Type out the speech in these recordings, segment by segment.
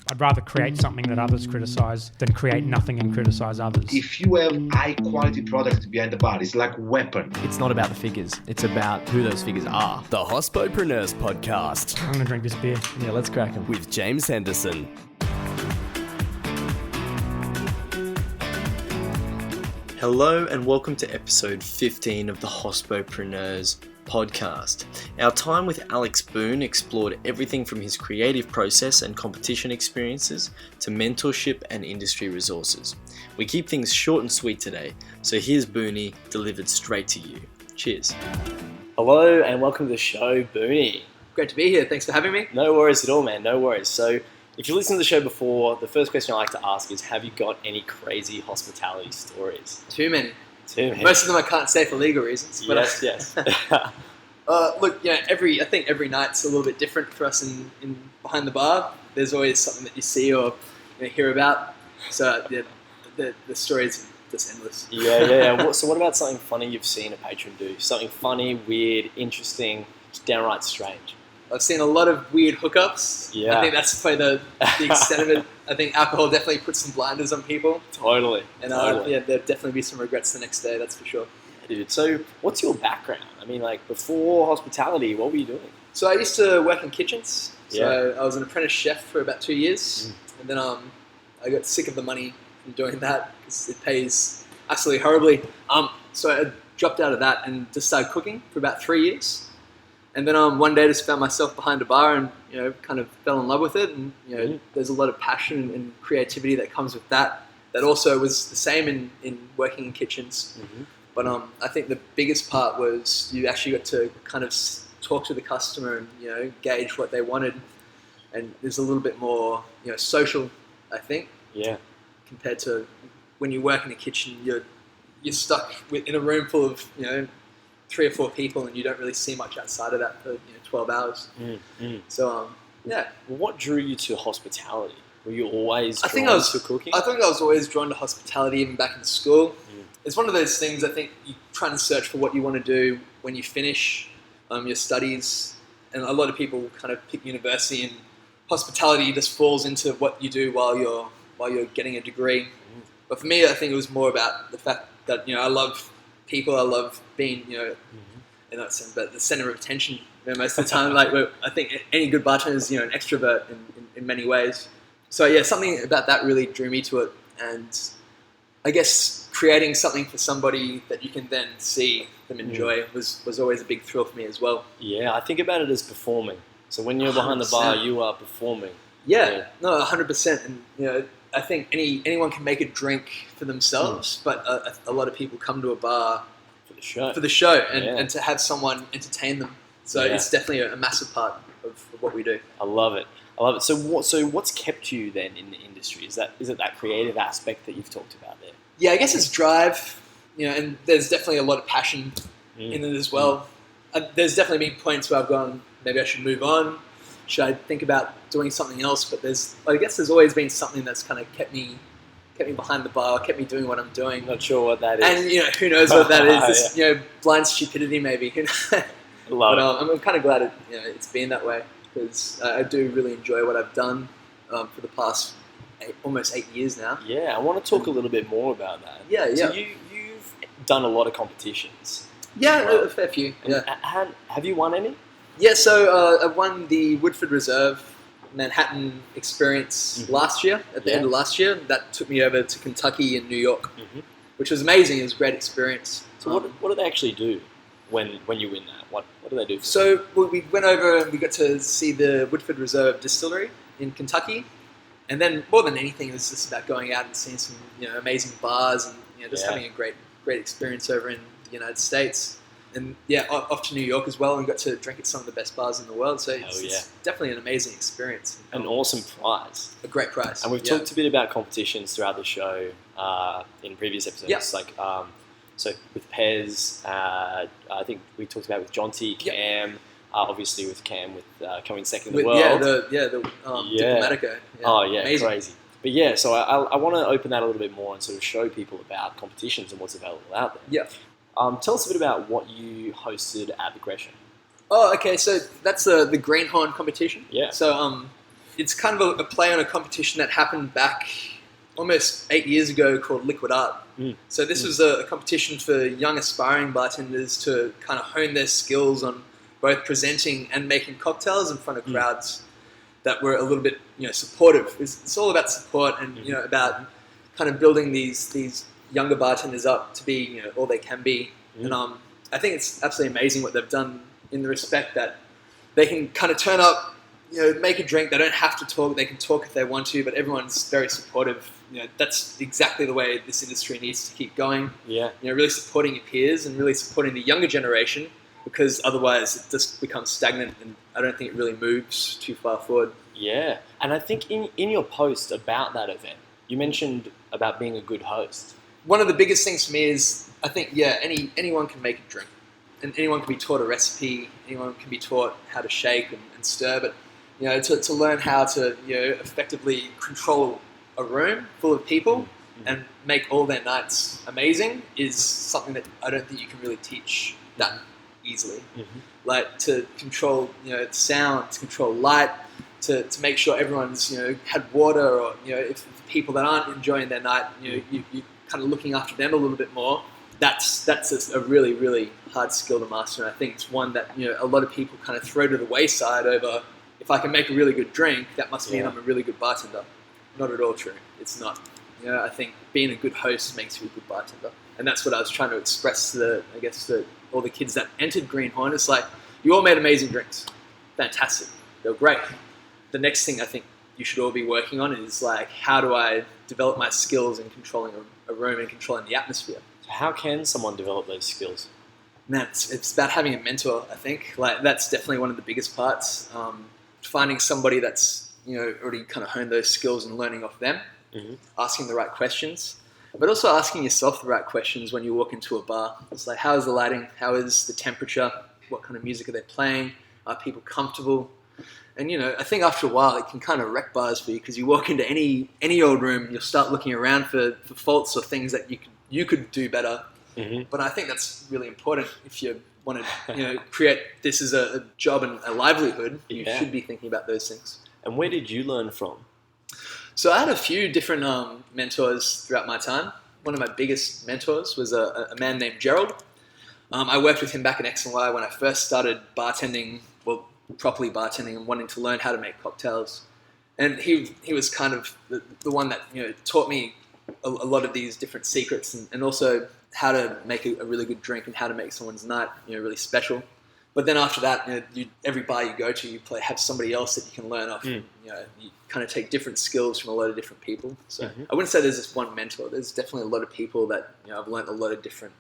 I'd rather create something that others criticize than create nothing and criticize others. If you have high quality product behind the bar, it's like a weapon. It's not about the figures. It's about who those figures are. The Hospopreneurs Podcast. I'm going to drink this beer. Yeah, let's crack them. With James Henderson. Hello and welcome to episode 15 of the Hospopreneurs Podcast. Our time with Alex Boon explored everything from his creative process and competition experiences to mentorship and industry resources. We keep things short and sweet today, so here's Boonie delivered straight to you. Cheers. Hello and welcome to the show, Boonie. Great to be here. Thanks for having me. No worries at all, man. No worries. So, if you listened to the show before, the first question I like to ask is, have you got any crazy hospitality stories? Too many. Too many. Most of them I can't say for legal reasons. But Yes. look, I think every night's a little bit different for us in behind the bar. There's always something that you see or hear about. So the stories are just endless. Yeah. So what about something funny you've seen a patron do? Something funny, weird, interesting, just downright strange. I've seen a lot of weird hookups. Yeah. I think that's probably the extent of it. I think alcohol definitely puts some blinders on people. Totally. And totally. there'll definitely be some regrets the next day, that's for sure. Dude, so what's your background? I mean, like, before hospitality, what were you doing? So I used to work in kitchens. So Yeah. I was an apprentice chef for about 2 years. And then I got sick of the money from doing that because it pays absolutely horribly. So I dropped out of that and just started cooking for about 3 years. And then one day I just found myself behind a bar and, kind of fell in love with it. And, there's a lot of passion and creativity that comes with that. That also was the same in working in kitchens. Mm-hmm. But I think the biggest part was you actually got to kind of talk to the customer and, gauge what they wanted. And there's a little bit more, social, I think. Yeah. Compared to when you work in a kitchen, you're stuck in a room full of, 3 or 4 people and you don't really see much outside of that for 12 hours. So, yeah. Well, what drew you to hospitality? Were you always I think to cooking? I think I was always drawn to hospitality even back in school. It's one of those things, I think, you try to search for what you want to do when you finish your studies. And a lot of people kind of pick university, and hospitality just falls into what you do while you're getting a degree. But for me, I think it was more about the fact that, I love people. I love being, in that sense, but the center of attention most of the time. Like, I think any good bartender is, an extrovert in many ways. So yeah, something about that really drew me to it. And I guess creating something for somebody that you can then see them enjoy was always a big thrill for me as well. Yeah, I think about it as performing. So when you're behind the bar, you are performing. Yeah. No, 100%. And, I think anyone can make a drink for themselves, but a lot of people come to a bar for the show, and to have someone entertain them. So it's definitely a massive part of what we do. I love it. So what's kept you then in the industry? Is it that creative aspect that you've talked about there? Yeah, I guess it's drive, and there's definitely a lot of passion in it as well. There's definitely been points where I've gone, maybe I should move on. Should I think about doing something else? But I guess there's always been something that's kind of kept me behind the bar, kept me doing what I'm doing. Not sure what that is. And, who knows what that is. This, blind stupidity maybe. Love it. I'm kind of glad it's been that way, because I do really enjoy what I've done for the past almost 8 years now. Yeah, I want to talk a little bit more about that. Yeah. So you've done a lot of competitions. Yeah, right? A fair few. Yeah. Have you won any? Yeah, so I won the Woodford Reserve Manhattan experience last year, at the end of last year. That took me over to Kentucky and New York, which was amazing. It was a great experience. So what do they actually do when you win that? What do they do? So we went over and we got to see the Woodford Reserve Distillery in Kentucky. And then more than anything, it was just about going out and seeing some amazing bars and just having a great experience over in the United States. And off to New York as well, and got to drink at some of the best bars in the world. So it's definitely an amazing experience. An awesome prize. A great prize. And we've talked a bit about competitions throughout the show in previous episodes. Yeah. Like, so with Pez, I think we talked about with Jonty, Cam, obviously with Cam coming second in the world. Diplomatica. Yeah, amazing. Crazy. But so I want to open that a little bit more and sort of show people about competitions and what's available out there. Yeah. Tell us a bit about what you hosted at the Gresham. Oh, okay. So that's the Greenhorn competition. Yeah. So it's kind of a play on a competition that happened back almost 8 years ago called Liquid Art. So this was a competition for young aspiring bartenders to kind of hone their skills on both presenting and making cocktails in front of crowds that were a little bit, supportive. It's all about support and, about kind of building these younger bartenders up to be, all they can be. And I think it's absolutely amazing what they've done in the respect that they can kind of turn up, make a drink. They don't have to talk. They can talk if they want to, but everyone's very supportive. That's exactly the way this industry needs to keep going. Yeah. Really supporting your peers and really supporting the younger generation, because otherwise it just becomes stagnant and I don't think it really moves too far forward. Yeah. And I think in your post about that event, you mentioned about being a good host. One of the biggest things for me is, I think, anyone can make a drink. And anyone can be taught a recipe, anyone can be taught how to shake and stir, but to learn how to effectively control a room full of people and make all their nights amazing is something that I don't think you can really teach that easily. Like to control sound, to control light, to make sure everyone's had water, or if people that aren't enjoying their night, you kind of looking after them a little bit more. That's a really, really hard skill to master, and I think it's one that a lot of people kind of throw to the wayside over, if I can make a really good drink, that must mean I'm a really good bartender. Not at all true. It's not. I think being a good host makes you a good bartender, and that's what I was trying to express to all the kids that entered Greenhorn. It's like, you all made amazing drinks, fantastic, they were great. The next thing I think you should all be working on is like, how do I develop my skills in controlling a room and controlling the atmosphere? How can someone develop those skills? Man, it's about having a mentor, I think. Like, that's definitely one of the biggest parts. Finding somebody that's already kind of honed those skills and learning off them, asking the right questions, but also asking yourself the right questions when you walk into a bar. It's like, how is the lighting? How is the temperature? What kind of music are they playing? Are people comfortable? And I think after a while it can kind of wreck bars for you, because you walk into any old room, you'll start looking around for faults or things that you could do better. But I think that's really important if you want to create this as a job and a livelihood. You should be thinking about those things. And where did you learn from? So I had a few different mentors throughout my time. One of my biggest mentors was a man named Gerald. I worked with him back in X&Y when I first started bartending, properly bartending, and wanting to learn how to make cocktails. And he was kind of the one that taught me a lot of these different secrets, and also how to make a really good drink and how to make someone's night really special. But then after that, every bar you go to, you have somebody else that you can learn off. You kind of take different skills from a lot of different people. So I wouldn't say there's just one mentor. There's definitely a lot of people that I've learned a lot of different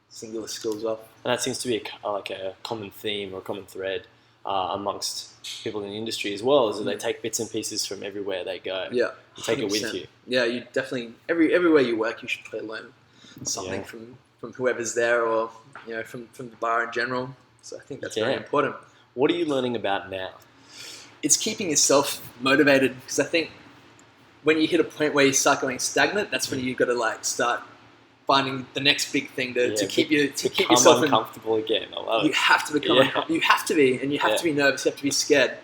singular skills off. And that seems to be a common theme or a common thread amongst people in the industry as well, is that they take bits and pieces from everywhere they go. Yeah, you take 100%. It with you. Yeah, you definitely everywhere you work, you should probably learn something from whoever's there, or from the bar in general. So I think that's very important. What are you learning about now? It's keeping yourself motivated, because I think when you hit a point where you start going stagnant, that's when you've got to start finding the next big thing to keep yourself uncomfortable again. I love it. You have to become uncomfortable. You have to be, and you have to be nervous. You have to be scared,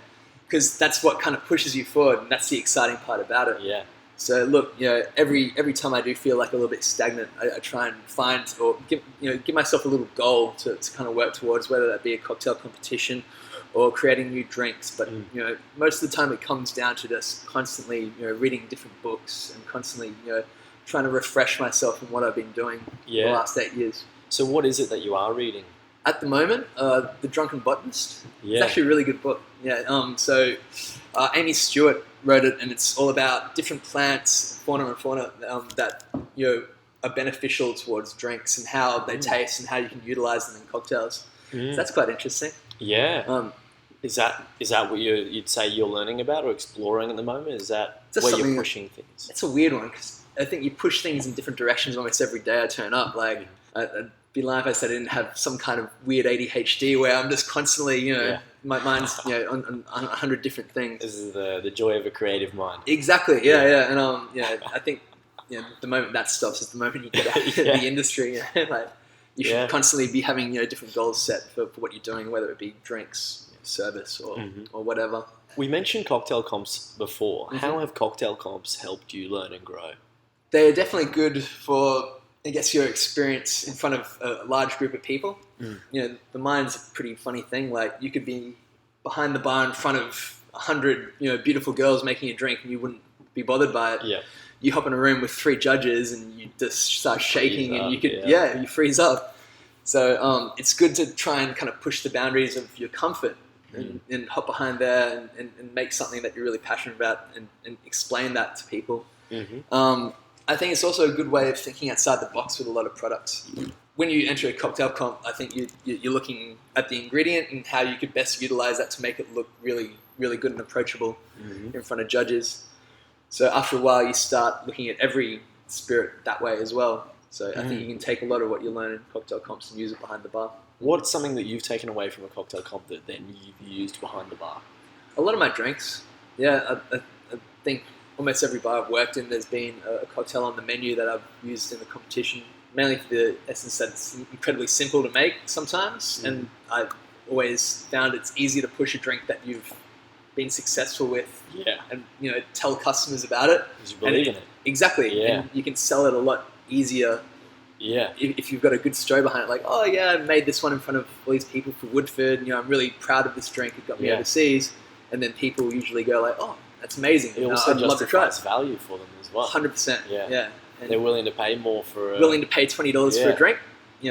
because that's what kind of pushes you forward, and that's the exciting part about it. Yeah. So look, every time I do feel like a little bit stagnant, I try and find or give myself a little goal to kind of work towards, whether that be a cocktail competition or creating new drinks. But most of the time it comes down to just constantly reading different books and constantly trying to refresh myself in what I've been doing the last 8 years. So what is it that you are reading? At the moment, The Drunken Botanist. It's actually a really good book. So Amy Stewart wrote it, and it's all about different plants, fauna that are beneficial towards drinks and how they taste and how you can utilize them in cocktails. So that's quite interesting. Yeah. Is that what you'd say you're learning about or exploring at the moment? Is that where you're pushing things? It's a weird one, because I think you push things in different directions almost every day I turn up. Like, I'd be lying if I said I didn't have some kind of weird ADHD where I'm just constantly, my mind's on 100 different things. This is the joy of a creative mind. Exactly. Yeah. And I think the moment that stops is the moment you get out of the industry. Like, you should constantly be having different goals set for what you're doing, whether it be drinks, service or whatever. We mentioned cocktail comps before. How have cocktail comps helped you learn and grow? They're definitely good for, I guess, your experience in front of a large group of people. The mind's a pretty funny thing. Like, you could be behind the bar in front of 100, beautiful girls making a drink, and you wouldn't be bothered by it. Yeah. You hop in a room with 3 judges, and you just start shaking, and you freeze up. So it's good to try and kind of push the boundaries of your comfort and hop behind there and make something that you're really passionate about and explain that to people. I think it's also a good way of thinking outside the box with a lot of products. When you enter a cocktail comp, I think you're looking at the ingredient and how you could best utilize that to make it look really, really good and approachable in front of judges. So after a while, you start looking at every spirit that way as well. So I think you can take a lot of what you learn in cocktail comps and use it behind the bar. What's something that you've taken away from a cocktail comp that then you've used behind the bar? A lot of my drinks. Yeah, I think almost every bar I've worked in, there's been a cocktail on the menu that I've used in the competition, mainly for the essence that it's incredibly simple to make sometimes. And I've always found it's easy to push a drink that you've been successful with and tell customers about it. Because you believe in it. Exactly. Yeah. And you can sell it a lot easier if you've got a good story behind it. Like, oh yeah, I made this one in front of all these people for Woodford. I'm really proud of this drink. It got me overseas. And then people usually go like, oh, that's amazing. It also justifies value for them as well. 100%. Yeah. And they're willing to pay more for willing to pay $20 for a drink.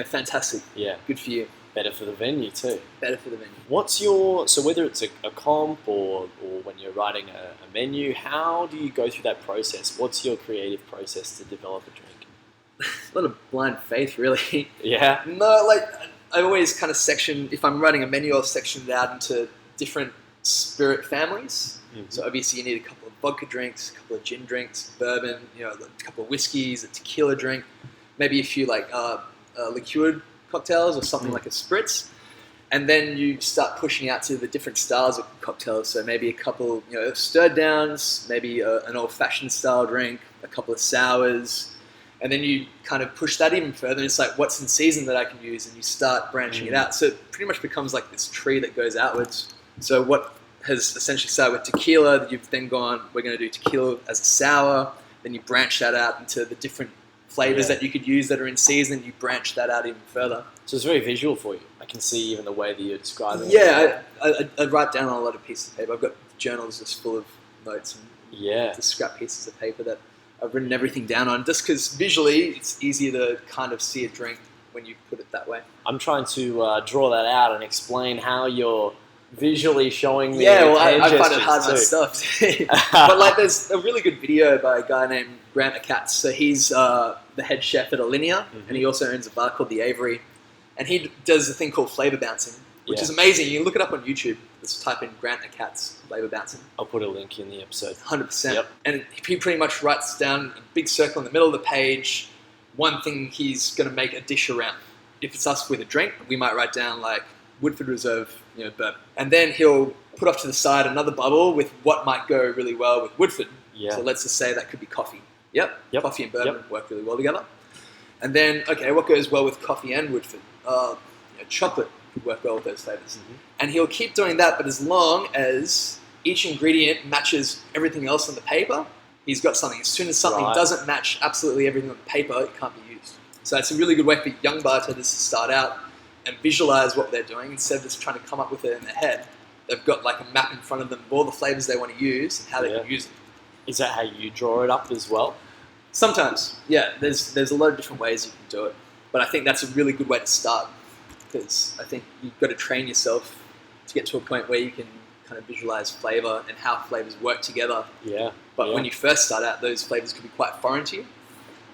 Fantastic. Yeah. Good for you. Better for the venue too. Better for the venue. So whether it's a comp or when you're writing a menu, how do you go through that process? What's your creative process to develop a drink? A lot of blind faith, really. Yeah. No, like I always kind of if I'm writing a menu, I'll section it out into different spirit families. So obviously you need a couple of vodka drinks, a couple of gin drinks, bourbon, a couple of whiskeys, a tequila drink, maybe a few like liqueured cocktails or something like a spritz. And then you start pushing out to the different styles of cocktails. So maybe a couple, stirred downs, maybe an old-fashioned style drink, a couple of sours. And then you kind of push that even further. It's like, what's in season that I can use? And you start branching it out. So it pretty much becomes like this tree that goes outwards. So what has essentially started with tequila, you've then gone, we're going to do tequila as a sour. Then you branch that out into the different flavors that you could use that are in season. You branch that out even further. So it's very visual for you. I can see even the way that you're describing it. Yeah, I write down on a lot of pieces of paper. I've got journals just full of notes and just scrap pieces of paper that I've written everything down on, just because visually it's easier to kind of see a drink when you put it that way. I'm trying to draw that out and explain how you're visually showing me. Yeah, well, I find it hard myself. But like, there's a really good video by a guy named Grant Katz. So he's the head chef at Alinea, and he also owns a bar called The Avery. And he does a thing called flavor bouncing, which is amazing. You can look it up on YouTube. Just type in Grant Katz flavor bouncing. I'll put a link in the episode. 100%. Yep. And he pretty much writes down a big circle in the middle of the page, one thing he's going to make a dish around. If it's us with a drink, we might write down like Woodford Reserve, bourbon. And then he'll put off to the side another bubble with what might go really well with Woodford. Yeah. So let's just say that could be coffee. Yep. Coffee and bourbon work really well together. And then, okay, what goes well with coffee and Woodford? Chocolate could work well with those flavors. And he'll keep doing that, but as long as each ingredient matches everything else on the paper, he's got something. As soon as something doesn't match absolutely everything on the paper, it can't be used. So it's a really good way for young bartenders to start out and visualize what they're doing instead of just trying to come up with it in their head. They've got like a map in front of them of all the flavors they want to use and how they can use them. Is that how you draw it up as well? Sometimes, yeah. There's a lot of different ways you can do it. But I think that's a really good way to start, because I think you've got to train yourself to get to a point where you can kind of visualize flavor and how flavors work together. Yeah. But when you first start out, those flavors could be quite foreign to you.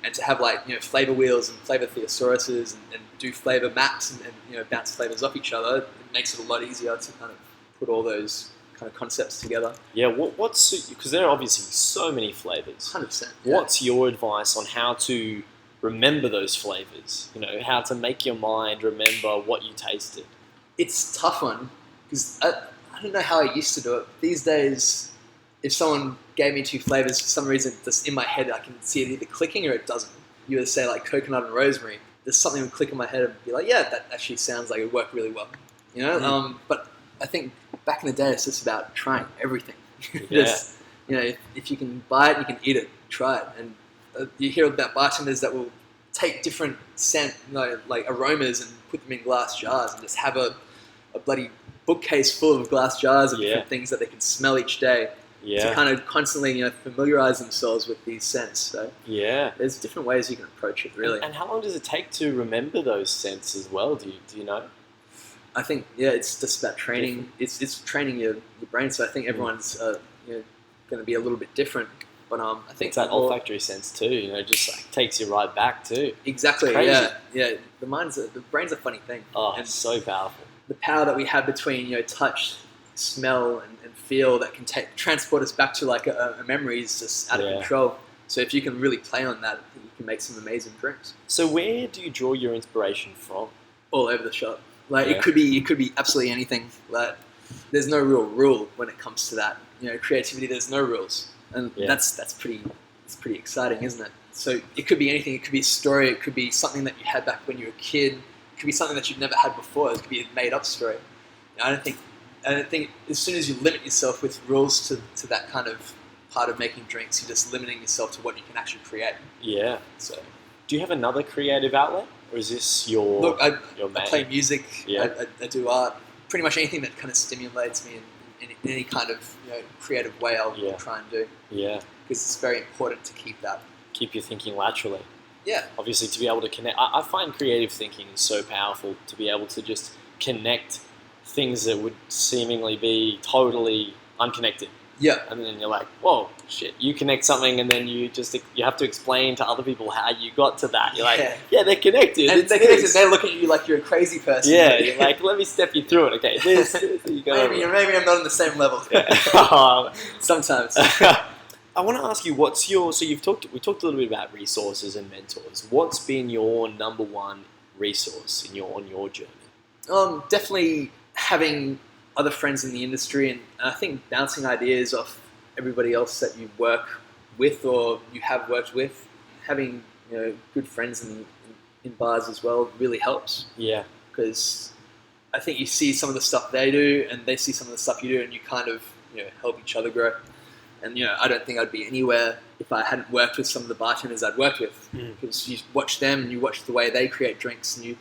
And to have like, flavor wheels and flavor thesauruses and do flavor maps and bounce flavors off each other, it makes it a lot easier to kind of put all those kind of concepts together. Yeah, because there are obviously so many flavors. 100%. What's your advice on how to remember those flavors? How to make your mind remember what you tasted? It's a tough one, because I don't know how I used to do it. These days, if someone gave me two flavors, for some reason, just in my head, I can see it either clicking or it doesn't. You would say like coconut and rosemary. There's something would click in my head and be like, yeah, that actually sounds like it worked really well. But I think back in the day, it's just about trying everything. Yeah. Just, if you can buy it, you can eat it. Try it. And you hear about bartenders that will take different scent, like aromas, and put them in glass jars, and just have a bloody bookcase full of glass jars of different things that they can smell each day. To kind of constantly, familiarize themselves with these scents. So there's different ways you can approach it, really. And how long does it take to remember those scents as well? Do you know? I think it's just about training. It's training your brain. So I think everyone's going to be a little bit different. But I think it's that olfactory sense too. Just like takes you right back too. Exactly. It's crazy. Yeah. The brain's a funny thing. Oh, and it's so powerful. The power that we have between touch, smell, and feel that can transport us back to like a memory is just out of control. So if you can really play on that, you can make some amazing drinks. So where do you draw your inspiration from? All over the shop. Like it could be absolutely anything. Like there's no real rule when it comes to that. Creativity. There's no rules, and that's pretty exciting, isn't it? So it could be anything. It could be a story. It could be something that you had back when you were a kid. It could be something that you've never had before. It could be a made up story. I don't think as soon as you limit yourself with rules to that kind of part of making drinks, you're just limiting yourself to what you can actually create. Yeah. So, do you have another creative outlet, or is this your I main? play music. Yeah. I do art. Pretty much anything that kind of stimulates me in any kind of creative way, I'll try and do. Yeah. Because it's very important to keep you thinking laterally. Yeah. Obviously, to be able to connect. I find creative thinking is so powerful, to be able to just connect things that would seemingly be totally unconnected. Yeah. And then you're like, whoa, shit, you connect something, and then you have to explain to other people how you got to that. You're like, they're connected. And they're connected, they look at you like you're a crazy person. Yeah, you're like, let me step you through it. Okay, this you go. Maybe I'm not on the same level. Sometimes. I want to ask you, so we talked a little bit about resources and mentors. What's been your number one resource on your journey? Definitely having other friends in the industry, and I think bouncing ideas off everybody else that you work with or you have worked with. Having good friends in bars as well really helps. Yeah. Because I think you see some of the stuff they do, and they see some of the stuff you do, and you kind of help each other grow. And I don't think I'd be anywhere if I hadn't worked with some of the bartenders I'd worked with, because you watch them and you watch the way they create drinks, and you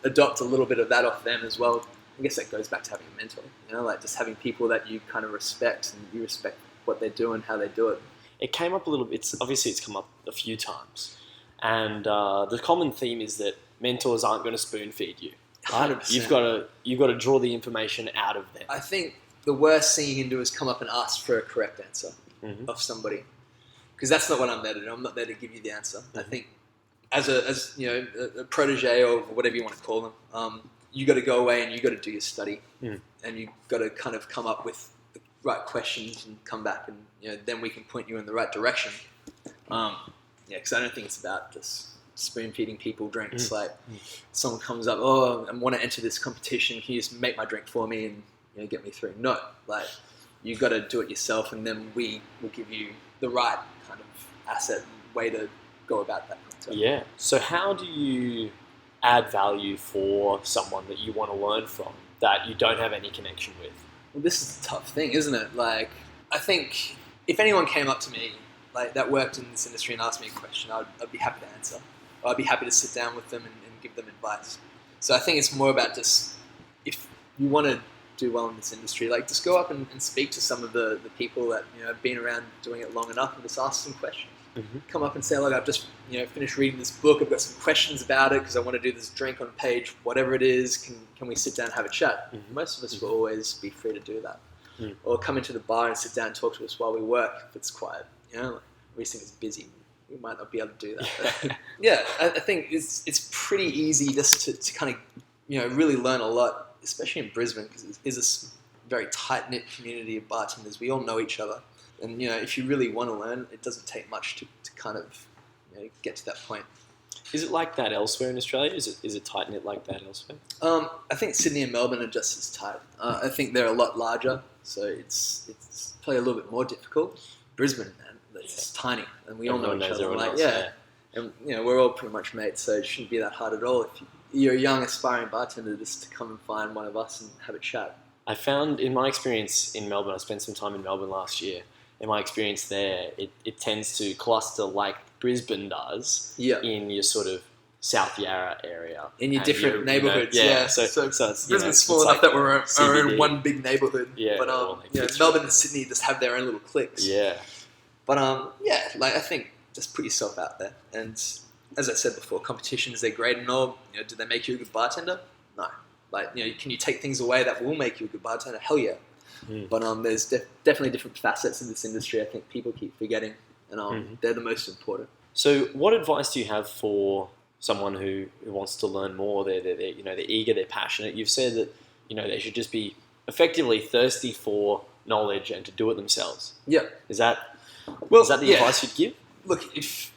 adopt a little bit of that off them as well. I guess that goes back to having a mentor, like just having people that you kind of respect, and you respect what they do and how they do it. It came up a little bit. It's come up a few times, and the common theme is that mentors aren't going to spoon feed you. Right? 100%. You've got to draw the information out of them. I think the worst thing you can do is come up and ask for a correct answer of somebody, because that's not what I'm there to do. I'm not there to give you the answer. I think as a protege or whatever you want to call them, you got to go away and you got to do your study, and you got to kind of come up with the right questions and come back, and then we can point you in the right direction. Because I don't think it's about just spoon feeding people drinks. Like someone comes up, I want to enter this competition. Can you just make my drink for me and get me through? No, like you got to do it yourself, and then we will give you the right kind of asset and way to go about that cocktail. Yeah. So how do you add value for someone that you want to learn from that you don't have any connection with? Well, this is a tough thing, isn't it? Like, I think if anyone came up to me like that worked in this industry and asked me a question, I'd be happy to answer. I'd be happy to sit down with them and give them advice. So I think it's more about just, if you want to do well in this industry, like just go up and speak to some of the people that have been around doing it long enough, and just ask some questions. Come up and say, look, I've just finished reading this book. I've got some questions about it because I want to do this drink on page whatever it is. Can we sit down and have a chat? Most of us will always be free to do that. Or come into the bar and sit down and talk to us while we work if it's quiet. We think it's busy. We might not be able to do that. But yeah, I think it's pretty easy just to kind of really learn a lot, especially in Brisbane, because it is a very tight-knit community of bartenders. We all know each other. And, if you really want to learn, it doesn't take much to kind of get to that point. Is it like that elsewhere in Australia? Is it tight-knit like that elsewhere? I think Sydney and Melbourne are just as tight. I think they're a lot larger, so it's probably a little bit more difficult. Brisbane, man, it's tiny, and we all know each other. And we're all pretty much mates, so it shouldn't be that hard at all. If you're a young, aspiring bartender, just to come and find one of us and have a chat. I found in my experience in Melbourne, I spent some time in Melbourne last year. In my experience there, it tends to cluster like Brisbane does in your sort of South Yarra area. In your different neighbourhoods, So it's, Brisbane's small enough that we're our own one big neighbourhood. Yeah, but Melbourne and Sydney just have their own little cliques. Yeah. But like I think just put yourself out there. And as I said before, competitions, they're great and all. Do they make you a good bartender? No. Like, can you take things away that will make you a good bartender? Hell yeah. But there's definitely different facets of this industry I think people keep forgetting, and they're the most important. So what advice do you have for someone who wants to learn more? They're eager, they're passionate. You've said that they should just be effectively thirsty for knowledge and to do it themselves. Yeah. Is that the advice you'd give? Look, if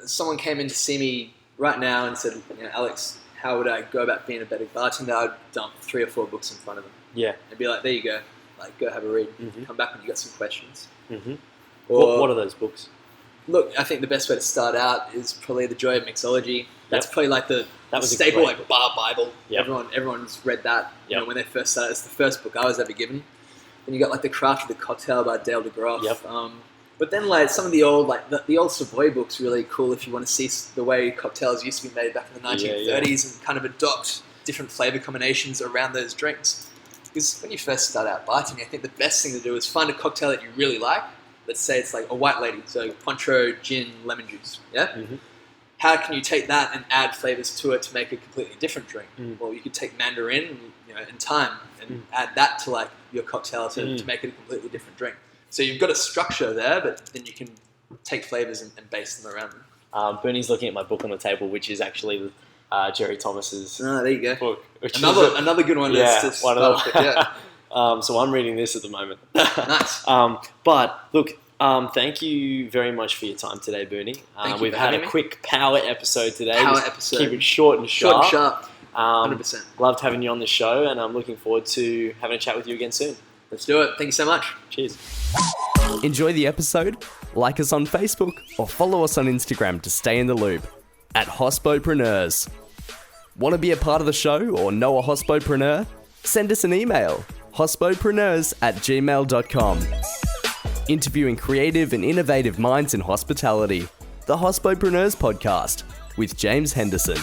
someone came in to see me right now and said, Alex, how would I go about being a better bartender? I'd dump 3 or 4 books in front of them. Yeah. And be like, there you go. Like, go have a read. Come back when you got some questions. Or, what are those books? Look, I think the best way to start out is probably The Joy of Mixology. That's probably like the staple, like bar Bible. Yep. Everyone's read that when they first started. It's the first book I was ever given. Then you got like The Craft of the Cocktail by Degroff. Yep. But then like some of the old the old Savoy books really cool if you want to see the way cocktails used to be made back in the 1930s and kind of adopt different flavor combinations around those drinks. Because when you first start out bartending, I think the best thing to do is find a cocktail that you really like. Let's say it's like a white lady, so Cointreau, gin, lemon juice. Yeah. How can you take that and add flavors to it to make a completely different drink? Well, you could take Mandarin, and thyme, and add that to like your cocktail to make it a completely different drink. So you've got a structure there, but then you can take flavors and base them around them. Boonie's looking at my book on the table, which is actually Jerry Thomas's there you go. book. Another good one. So I'm reading this at the moment. Nice. But look, thank you very much for your time today, Boonie. We've had a quick power episode today. Keep it short and sharp. 100%. Loved having you on the show, and I'm looking forward to having a chat with you again soon. Let's do it. Thank you so much. Cheers. Enjoy the episode? Like us on Facebook or follow us on Instagram to stay in the loop at Hospopreneurs. Want to be a part of the show or know a hospopreneur? Send us an email, hospopreneurs@gmail.com. Interviewing creative and innovative minds in hospitality. The Hospopreneurs Podcast with James Henderson.